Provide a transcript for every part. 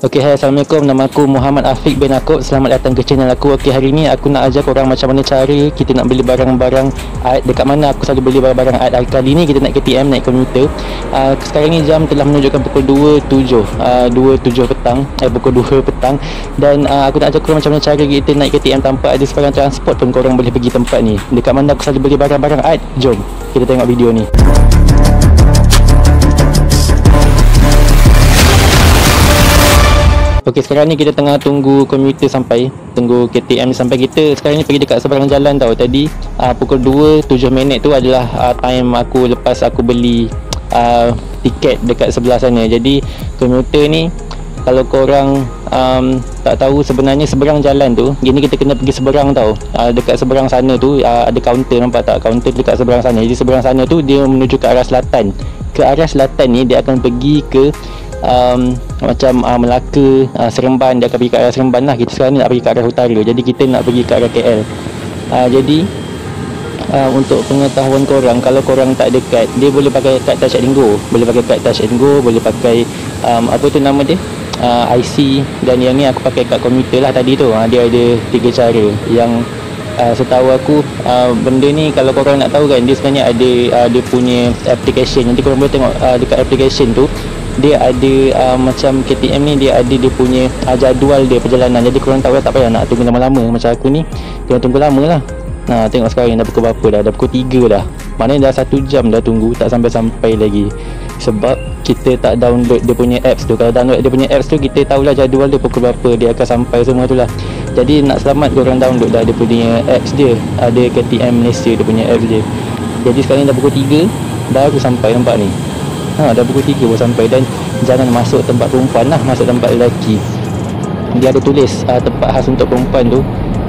Okey, hai, Assalamualaikum. Nama aku Muhammad Afiq bin Akub. Selamat datang ke channel aku. Okey, hari ni aku nak ajar korang macam mana cara kita nak beli barang-barang art. Dekat mana aku selalu beli barang-barang art. Kali ni kita naik KTM, naik komuter. Sekarang ni jam telah menunjukkan pukul 2.07 petang. Pukul 2 petang. Dan aku nak ajar korang macam mana cara kita naik KTM tanpa ada sebarang transport pun korang boleh pergi tempat ni. Dekat mana aku selalu beli barang-barang art. Jom kita tengok video ni. Okey, sekarang ni kita tengah tunggu komuter sampai, tunggu KTM sampai. Kita sekarang ni pergi dekat seberang jalan tau. Tadi pukul 2.07 tu adalah time aku lepas aku beli tiket dekat sebelah sana. Jadi komuter ni, kalau korang tak tahu, sebenarnya seberang jalan tu, gini kita kena pergi seberang tau. Dekat seberang sana tu ada kaunter, nampak tak? Kaunter dekat seberang sana. Jadi seberang sana tu dia menuju ke arah selatan. Ke arah selatan ni dia akan pergi ke macam Melaka, Seremban. Dia akan pergi ke arah Seremban lah. Kita sekarang ni nak pergi ke arah utara, jadi kita nak pergi ke arah KL. Jadi untuk pengetahuan korang, kalau korang tak dekat, dia boleh pakai kad touch and go. Boleh pakai kad touch and go, boleh pakai apa tu nama dia, IC. Dan yang ni aku pakai kad komuter lah tadi tu. Dia ada 3 cara. Yang setahu aku, benda ni kalau korang nak tahu kan, dia sebenarnya ada dia punya application. Nanti korang boleh tengok dekat application tu, dia ada macam KTM ni, dia ada dia punya jadual dia perjalanan. Jadi korang tahu lah, tak payah nak tunggu lama-lama. Macam aku ni kena tunggu lama lah. Tengok sekarang dah pukul berapa dah? Dah pukul 3 dah. Maknanya dah 1 jam dah tunggu, tak sampai-sampai lagi. Sebab kita tak download dia punya apps tu. Kalau download dia punya apps tu, kita tahulah jadual dia pukul berapa dia akan sampai, semua tu lah. Jadi nak selamat, korang download dah dia punya apps dia. Ada KTM Malaysia dia punya apps dia. Jadi sekarang dah pukul 3 baru sampai, nampak ni. Dah pukul 3 baru sampai. Dan jangan masuk tempat perempuan lah, masuk tempat lelaki. Dia ada tulis tempat khas untuk perempuan tu,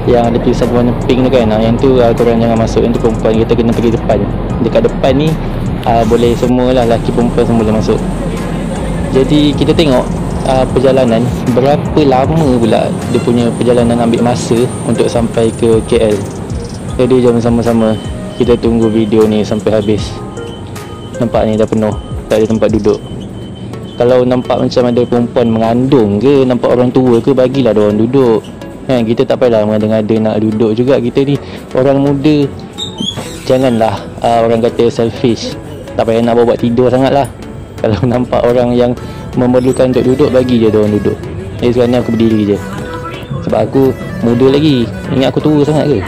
yang ada tulisan warna pink tu kan. Yang tu korang jangan masuk. Yang tu perempuan, kita kena pergi depan. Dekat depan ni boleh semualah, lelaki perempuan semua boleh masuk. Jadi kita tengok perjalanan, berapa lama pula dia punya perjalanan, ambil masa untuk sampai ke KL. Jadi jom sama-sama kita tunggu video ni sampai habis. Nampak ni dah penuh, tak ada tempat duduk. Kalau nampak macam ada perempuan mengandung ke, nampak orang tua ke, bagilah dia orang duduk kan. Kita tak payahlah mengada-ngada nak duduk juga. Kita ni orang muda, janganlah orang kata selfish. Tak payah nak buat tidur sangat lah. Kalau nampak orang yang memerlukan untuk duduk, bagi je dia orang duduk. Jadi sekarang ni aku berdiri je sebab aku muda lagi. Ingat aku tua sangat ke?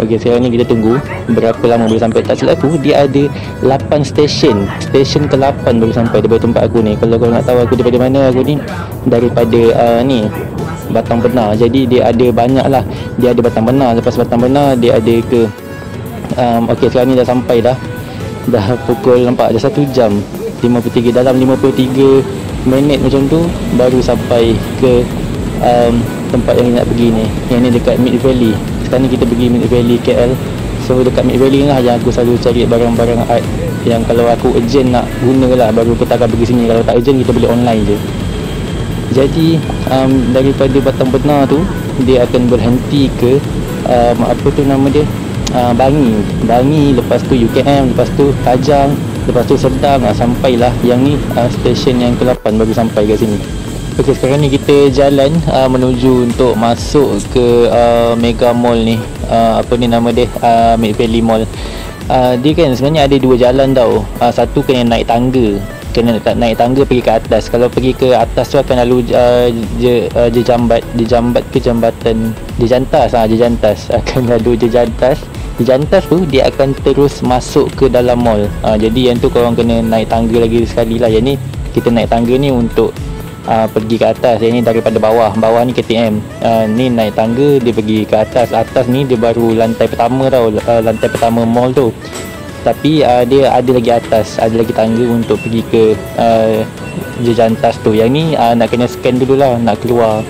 Okey, sekarang ni kita tunggu berapa lama boleh sampai. Tak silap aku, dia ada 8 stesen. Stesen ke-8 baru sampai daripada tempat aku ni. Kalau korang nak tahu aku daripada mana, aku ni daripada ni Batang Benar. Jadi dia ada banyak lah. Dia ada Batang Benar, lepas Batang Benar dia ada ke okey, sekarang ni dah sampai dah. Dah pukul, nampak dah 1 jam 53. Dalam 53 minit macam tu baru sampai ke tempat yang nak pergi ni. Yang ni dekat Mid Valley. Sekarang ni kita pergi Mid Valley KL. So dekat Mid Valley lah yang aku selalu cari barang-barang art, yang kalau aku urgent nak guna lah, baru aku takkan pergi sini. Kalau tak urgent, kita beli online je. Jadi daripada Batang Benar tu, dia akan berhenti ke apa tu nama dia, Bangi, lepas tu UKM, lepas tu Tajang, lepas tu Sedang, sampailah yang ni stesen yang ke-8 baru sampai kat sini. Okey, sekarang ni kita jalan menuju untuk masuk ke Mega Mall ni. Apa ni nama dia, Mid Valley Mall. Dia kan sebenarnya ada 2 jalan tau. Satu kena naik tangga, kena naik tangga pergi ke atas. Kalau pergi ke atas tu akan lalu Jejambat ke jambatan Jejantas, Jejantas akan lalu Jejantas. Jejantas tu dia akan terus masuk ke dalam mall. Jadi yang tu korang kena naik tangga lagi sekali lah. Yang ni kita naik tangga ni untuk pergi ke atas. Yang ni daripada bawah ni KTM. Ni naik tangga dia pergi ke atas. Atas ni dia baru lantai pertama tau, lantai pertama mall tu. Tapi dia ada lagi atas, ada lagi tangga untuk pergi ke Jejantas tu. Yang ni nak kena scan dulu lah, nak keluar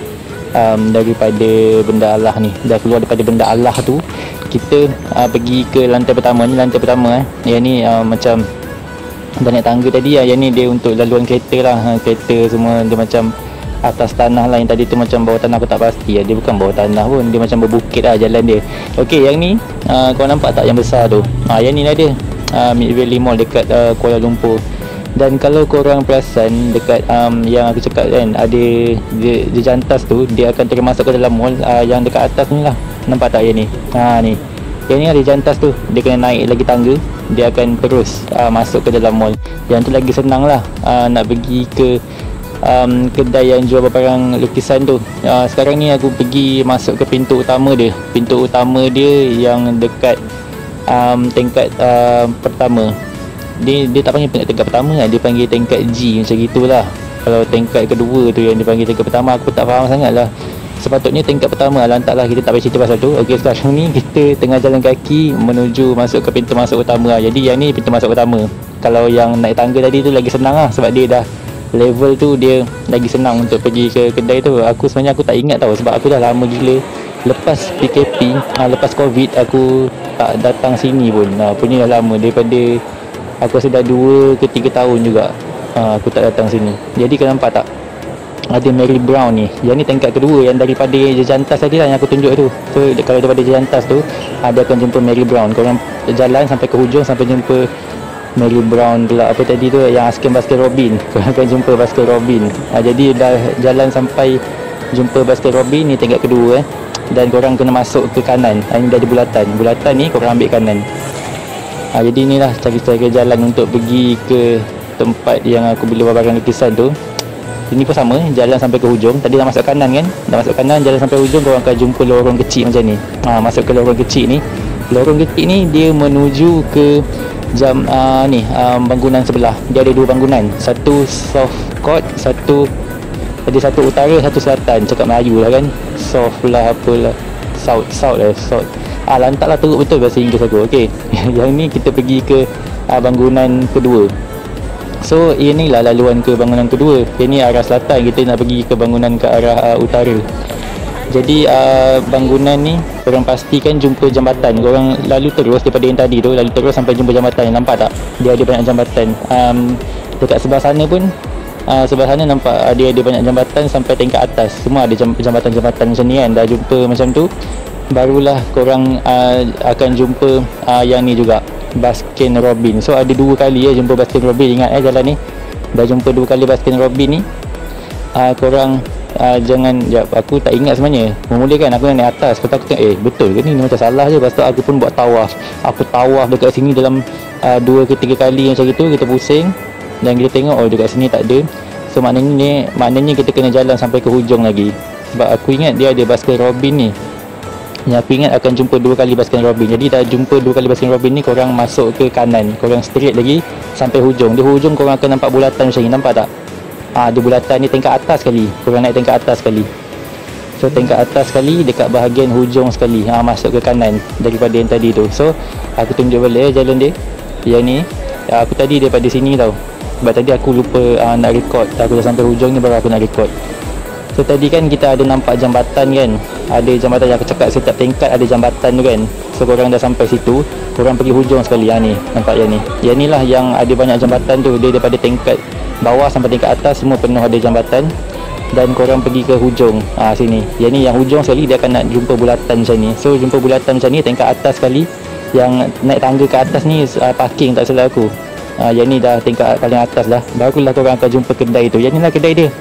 daripada benda Allah ni. Dah keluar daripada benda Allah tu, kita pergi ke lantai pertama. Ni lantai pertama. Yang ni macam dah naik tangga tadi lah. Yang ni dia untuk laluan kereta lah. Kereta semua dia macam atas tanah lah. Yang tadi tu macam bawah tanah, aku tak pasti lah. Dia bukan bawah tanah pun, dia macam berbukit lah jalan dia. Okey, yang ni kau nampak tak yang besar tu? Yang ni lah dia, Mid Valley Mall dekat Kuala Lumpur. Dan kalau korang perasan dekat yang aku cakap kan, ada dia jantas tu, dia akan termasuk ke dalam mall, yang dekat atas ni lah. Nampak tak yang ni? Ni yang ni ada jantas tu, dia kena naik lagi tangga, dia akan terus masuk ke dalam mall. Yang tu lagi senang lah nak pergi ke kedai yang jual barang lukisan tu. Sekarang ni aku pergi masuk ke pintu utama dia. Pintu utama dia yang dekat tingkat pertama. Dia tak panggil tingkat pertama lah, dia panggil tingkat G macam gitulah. Kalau tingkat kedua tu yang dipanggil tingkat pertama, aku tak faham sangat lah. Sepatutnya tingkat pertama lah, lantaklah kita tak payah cerita pasal tu. Okey, sekarang ni kita tengah jalan kaki menuju masuk ke pintu masuk utama lah. Jadi yang ni pintu masuk utama. Kalau yang naik tangga tadi tu lagi senang lah, sebab dia dah level tu, dia lagi senang untuk pergi ke kedai tu. Aku sebenarnya aku tak ingat tau, sebab aku dah lama gila lepas PKP, lepas Covid aku tak datang sini pun. Punya dah lama, daripada aku rasa dah 2 ke 3 tahun juga aku tak datang sini. Jadi kau nampak tak, ada Mary Brown ni, yang ni tingkat kedua, yang daripada jantas tadi lah yang aku tunjuk tu. So kalau daripada jantas tu ada akan jumpa Mary Brown. Korang jalan sampai ke hujung sampai jumpa Mary Brown pula. Apa tadi tu yang Baskin Robin, korang akan jumpa Baskin Robin. Jadi dah jalan sampai jumpa Baskin Robin ni tingkat kedua dan korang kena masuk ke kanan. Ini dah ada bulatan ni, korang ambil kanan. Jadi inilah cara-cara jalan untuk pergi ke tempat yang aku beli barang lukisan tu. Ini pun sama, jalan sampai ke hujung. Tadi dah masuk kanan kan, dah masuk kanan, jalan sampai hujung, korang akan jumpa lorong kecil macam ni. Masuk ke lorong kecil ni. Lorong kecil ni dia menuju ke bangunan sebelah. Dia ada 2 bangunan, satu soft court, satu utara, satu selatan. Cakap Melayu lah kan, soft lah apalah, south. Lantaklah teruk betul bahasa Inggeris aku. Okey. Yang ni kita pergi ke bangunan kedua. So inilah laluan ke bangunan kedua. Ini arah selatan, kita nak pergi ke bangunan ke arah utara. Jadi bangunan ni korang pastikan jumpa jambatan. Korang lalu terus daripada yang tadi tu, lalu terus sampai jumpa jambatan. Nampak tak? Dia ada banyak jambatan. Dekat sebelah sana pun, sebelah sana nampak dia ada banyak jambatan sampai tingkat atas. Semua ada jambatan-jambatan macam ni kan. Dah jumpa macam tu, barulah korang akan jumpa yang ni juga, Baskin Robin. So ada 2 kali jumpa Baskin Robin. Ingat jalan ni dah jumpa 2 kali Baskin Robin ni. Korang jangan, aku tak ingat sebenarnya. Mula kan aku naik atas, lepas aku tengok betul ke ni macam salah je. Lepas tu aku pun buat tawaf. Aku tawaf dekat sini dalam 2 ke 3 kali macam gitu. Kita pusing dan kita tengok dekat sini tak ada. So maknanya kita kena jalan sampai ke hujung lagi. Sebab aku ingat dia ada Baskin Robin ni. Yang aku ingat akan jumpa 2 kali Baskin Robin. Jadi dah jumpa 2 kali Baskin Robin ni, korang masuk ke kanan, korang straight lagi sampai hujung. Di hujung korang akan nampak bulatan macam ni, nampak tak? Di bulatan ni tingkat atas sekali. Korang naik tingkat atas sekali. So tingkat atas sekali, dekat bahagian hujung sekali, masuk ke kanan daripada yang tadi tu. So aku tunjuk balik jalan dia. Yang ni aku tadi daripada sini tau, sebab tadi aku lupa nak record. Aku dah sampai hujung ni baru aku nak record. So tadi kan kita ada nampak jambatan kan, ada jambatan yang aku cakap setiap tingkat ada jambatan tu kan. So korang dah sampai situ, korang pergi hujung sekali. Ni nampak yang ni, yang ni lah yang ada banyak jambatan tu. Dia daripada tingkat bawah sampai tingkat atas semua penuh ada jambatan. Dan korang pergi ke hujung sini. Yang ni yang hujung sekali, dia akan nak jumpa bulatan macam ni. So jumpa bulatan macam ni tingkat atas sekali. Yang naik tangga ke atas ni parking tak salah aku. Yang ni dah tingkat paling atas lah. Barulah korang akan jumpa kedai tu. Yang ni lah kedai dia.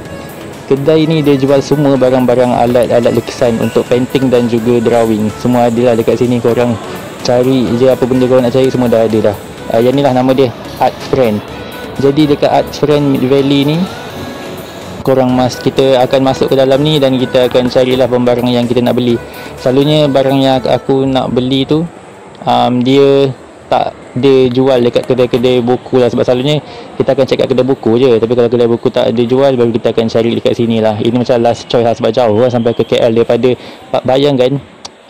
Kedai ni dia jual semua barang-barang alat lukisan untuk painting dan juga drawing. Semua ada lah dekat sini. Korang cari je apa benda korang nak cari, semua dah ada dah. Yang ni lah nama dia, Art Friend. Jadi dekat Art Friend Mid Valley ni, kita akan masuk ke dalam ni dan kita akan carilah barang yang kita nak beli. Selalunya barang yang aku nak beli tu dia tak dia jual dekat kedai-kedai buku lah. Sebab selalunya kita akan check kat kedai buku je. Tapi kalau kedai buku tak ada jual, baru kita akan cari dekat sini lah. Ini macam last choice lah, sebab jauh lah sampai ke KL daripada bayangkan.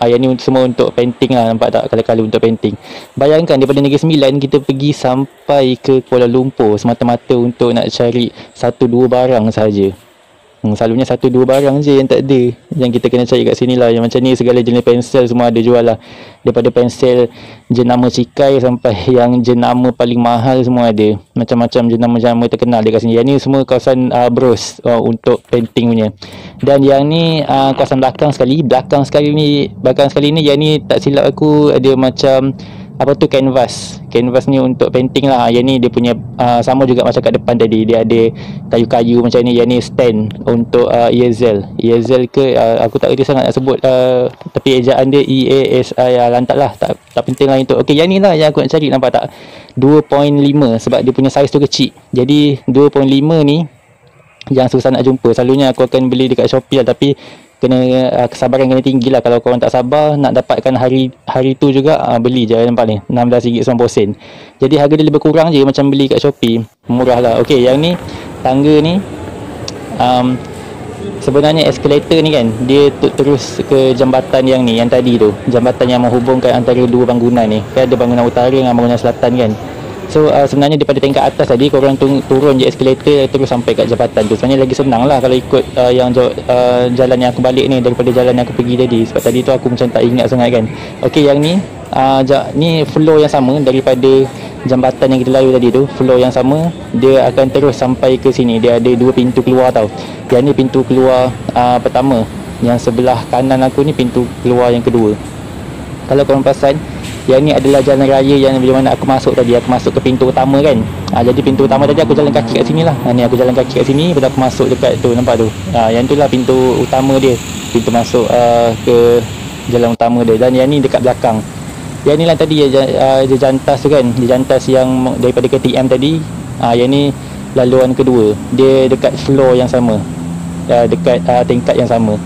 Yang ni semua untuk painting lah, nampak tak? Kali-kali untuk painting. Bayangkan daripada Negeri Sembilan kita pergi sampai ke Kuala Lumpur semata-mata untuk nak cari 1-2 barang saja. Selalunya 1-2 barang je yang tak ada, yang kita kena cari kat sini lah. Yang macam ni segala jenis pensel semua ada jual lah. Daripada pensel jenama cikai sampai yang jenama paling mahal semua ada. Macam-macam jenama-jenama terkenal dekat sini. Yang ni semua kawasan bros untuk painting punya. Dan yang ni kawasan belakang sekali ni, yang ni tak silap aku ada macam apa tu, canvas ni untuk painting lah. Yang ni dia punya sama juga macam kat depan tadi, dia ada kayu-kayu macam ni. Yang ni stand untuk easel ke aku tak kerti sangat nak sebut, tapi ejaan dia EASI, lantak lah, tak penting lah itu. Okey, yang ni lah yang aku nak cari, nampak tak, 2.5, sebab dia punya saiz tu kecil. Jadi 2.5 ni yang susah nak jumpa. Selalunya aku akan beli dekat Shopee lah, tapi kena kesabaran kena tinggi lah. Kalau korang tak sabar nak dapatkan hari tu juga, beli je. Nampak ni RM16.90. Jadi harga dia lebih kurang je macam beli kat Shopee, murah lah. Okey, yang ni tangga ni, sebenarnya eskalator ni kan, dia terus ke jambatan yang ni, yang tadi tu, jambatan yang menghubungkan antara dua bangunan ni. Kan ada bangunan utara dengan bangunan selatan kan. So sebenarnya daripada tingkat atas tadi korang turun je eskalator terus sampai kat jambatan tu. Sebenarnya lagi senang lah kalau ikut yang jalan yang aku balik ni daripada jalan yang aku pergi tadi. Sebab tadi tu aku macam tak ingat sangat kan. Okey, yang ni ni floor yang sama daripada jambatan yang kita lalu tadi tu. Floor yang sama, dia akan terus sampai ke sini. Dia ada dua pintu keluar tau. Yang ni pintu keluar pertama, yang sebelah kanan aku ni pintu keluar yang kedua. Kalau korang perasan, yang ni adalah jalan raya yang bila mana aku masuk tadi. Aku masuk ke pintu utama kan. Jadi pintu utama tadi aku jalan kaki kat sini lah. Ni aku jalan kaki kat sini, lepas aku masuk dekat tu, nampak tu. Yang tu lah pintu utama dia, pintu masuk ke jalan utama dia. Dan yang ni dekat belakang. Yang ni lah tadi dia jantas tu kan, dia jantas yang daripada KTM tadi. Yang ni laluan kedua, dia dekat floor yang sama, dekat tingkat yang sama.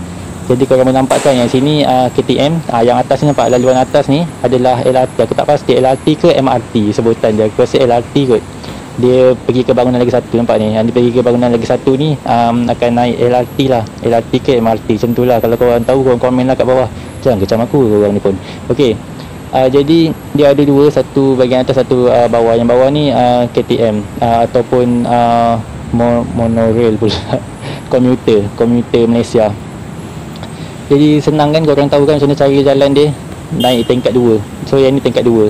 Jadi korang boleh nampak kan yang sini KTM, yang atas ni nampak laluan atas ni adalah LRT. Aku tak pasti LRT ke MRT sebutan dia. Aku rasa LRT kot. Dia pergi ke bangunan lagi satu, nampak ni. Yang dia pergi ke bangunan lagi satu ni akan naik LRT lah. LRT ke MRT, macam tu lah. Kalau korang tahu, korang komen lah kat bawah. Jangan kecam aku korang ni pun. Okey, jadi dia ada dua, satu bahagian atas, satu bawah. Yang bawah ni KTM ataupun monorail pula komuter Malaysia. Jadi senang kan, korang tahu kan macam mana cara jalan dia, naik tingkat 2. So yang ni tingkat 2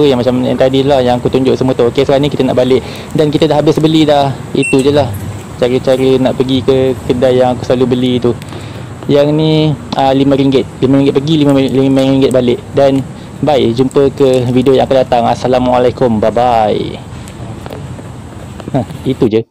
yang macam yang tadi lah yang aku tunjuk semua tu. Okey, sekarang ni kita nak balik dan kita dah habis beli dah. Itu je lah cara-cara nak pergi ke kedai yang aku selalu beli tu. Yang ni RM5 pergi, RM5 balik. Dan bye, jumpa ke video yang akan datang. Assalamualaikum, bye bye. Itu je.